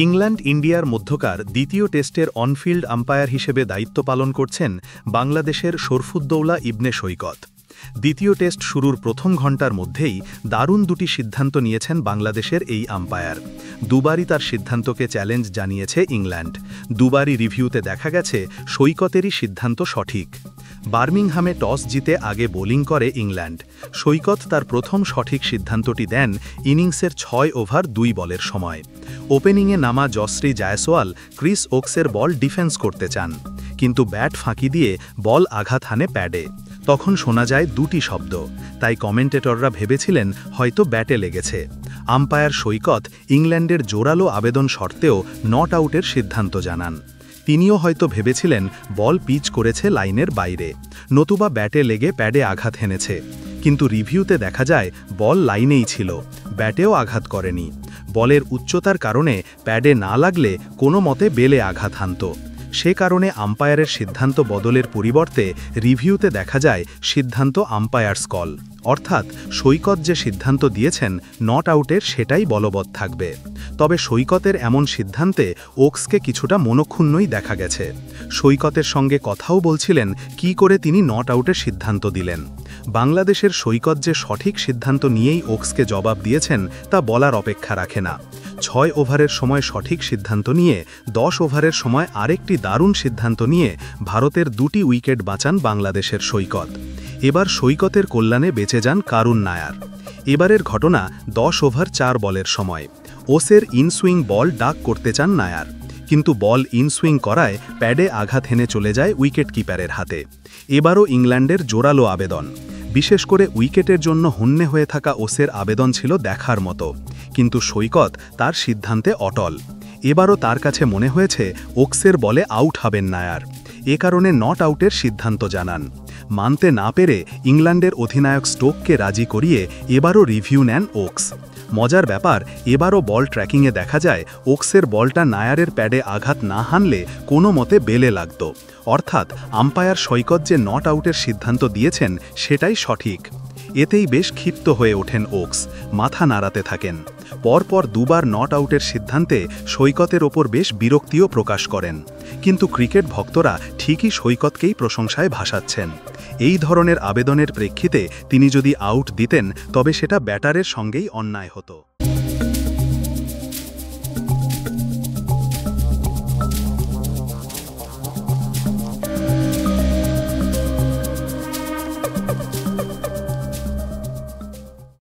England ইন্ডিয়ার মধ্যকার দ্বিতীয় টেস্টের অনফিল্ড আম্পায়ার হিসেবে দায়িত্ব পালন করছেন বাংলাদেশের শরফুদ্দৌলা ইবনে সৈকত। দ্বিতীয় টেস্ট শুরুর প্রথম ঘণ্টার মধ্যেই দারুণ দুটি সিদ্ধান্ত নিয়েছেন বাংলাদেশের এই আম্পায়ার। দুবারই তার সিদ্ধান্তকে চ্যালেঞ্জ জানিয়েছে ইংল্যান্ড। দুবারই রিভিউতে দেখা গেছে সৈকতেরই সিদ্ধান্ত সঠিক। বার্মিংহামে টস জিতে আগে বোলিং করে ইংল্যান্ড। সৈকত তার প্রথম সঠিক সিদ্ধান্তটি দেন ইনিংসের ৬ ওভার ২ বলের সময়। ওপেনিংয়ে নামা যশস্বী জায়সওয়াল ক্রিস ওকসের বল ডিফেন্স করতে চান, কিন্তু ব্যাট ফাঁকি দিয়ে বল আঘাত হানে প্যাডে। তখন শোনা যায় দুটি শব্দ, তাই কমেন্টেটররা ভেবেছিলেন হয়তো ব্যাটে লেগেছে। আম্পায়ার সৈকত ইংল্যান্ডের জোরালো আবেদন সত্ত্বেও নট আউটের সিদ্ধান্ত জানান। তিনিও হয়তো ভেবেছিলেন বল পিচ করেছে লাইনের বাইরে, নতুবা ব্যাটে লেগে প্যাডে আঘাত হেনেছে। কিন্তু রিভিউতে দেখা যায় বল লাইনেই ছিল, ব্যাটেও আঘাত করেনি। বলের উচ্চতার কারণে প্যাডে না লাগলে কোনো মতে বেলে আঘাত হানত। সে কারণে আম্পায়ারের সিদ্ধান্ত বদলের পরিবর্তে রিভিউতে দেখা যায় সিদ্ধান্ত আম্পায়ার্স কল, অর্থাৎ সৈকত যে সিদ্ধান্ত দিয়েছেন নট আউটের সেটাই বলবৎ থাকবে। তবে সৈকতের এমন সিদ্ধান্তে ওকসকে কিছুটা মনক্ষুণ্ণই দেখা গেছে। সৈকতের সঙ্গে কথাও বলছিলেন কি করে তিনি নট আউটের সিদ্ধান্ত দিলেন। বাংলাদেশের সৈকত যে সঠিক সিদ্ধান্ত নিয়েই ওকসকে জবাব দিয়েছেন তা বলার অপেক্ষা রাখে না। ৬ ওভারের সময় সঠিক সিদ্ধান্ত নিয়ে ১০ ওভারের সময় আরেকটি দারুণ সিদ্ধান্ত নিয়ে ভারতের দুটি উইকেট বাঁচান বাংলাদেশের সৈকত। এবার সৈকতের কল্যাণে বেঁচে যান কারুন নায়ার। এবারের ঘটনা ১০ ওভার ৪ বলের সময়। ওসের ইনসুইং বল ডাক করতে চান নায়ার, কিন্তু বল ইনসুইং করায় প্যাডে আঘাত হেনে চলে যায় উইকেট কিপারের হাতে। এবারও ইংল্যান্ডের জোরালো আবেদন। বিশেষ করে উইকেটের জন্য হন্যে হয়ে থাকা ওসের আবেদন ছিল দেখার মতো, কিন্তু সৈকত তার সিদ্ধান্তে অটল। এবারও তার কাছে মনে হয়েছে ওকসের বলে আউট হবেন নায়ার, এ কারণে নট আউটের সিদ্ধান্ত জানান। মানতে না পেরে ইংল্যান্ডের অধিনায়ক স্টোককে রাজি করিয়ে এবারও রিভিউ নেন ওকস। মজার ব্যাপার, এবারও বল ট্র্যাকিংয়ে দেখা যায় ওকসের বলটা নায়ারের প্যাডে আঘাত না হানলে কোনো মতে বেলে লাগত, অর্থাৎ আম্পায়ার সৈকত যে নট আউটের সিদ্ধান্ত দিয়েছেন সেটাই সঠিক। এতেই বেশ ক্ষিপ্ত হয়ে ওঠেন ওকস, মাথা নাড়াতে থাকেন। পরপর দুবার নট আউটের সিদ্ধান্তে সৈকতের ওপর বেশ বিরক্তিও প্রকাশ করেন, কিন্তু ক্রিকেট ভক্তরা ঠিকই সৈকতকেই প্রশংসায় ভাসাচ্ছেন। এই ধরনের আবেদনের প্রেক্ষিতে তিনি যদি আউট দিতেন তবে সেটা ব্যাটারের সঙ্গেই অন্যায় হতো।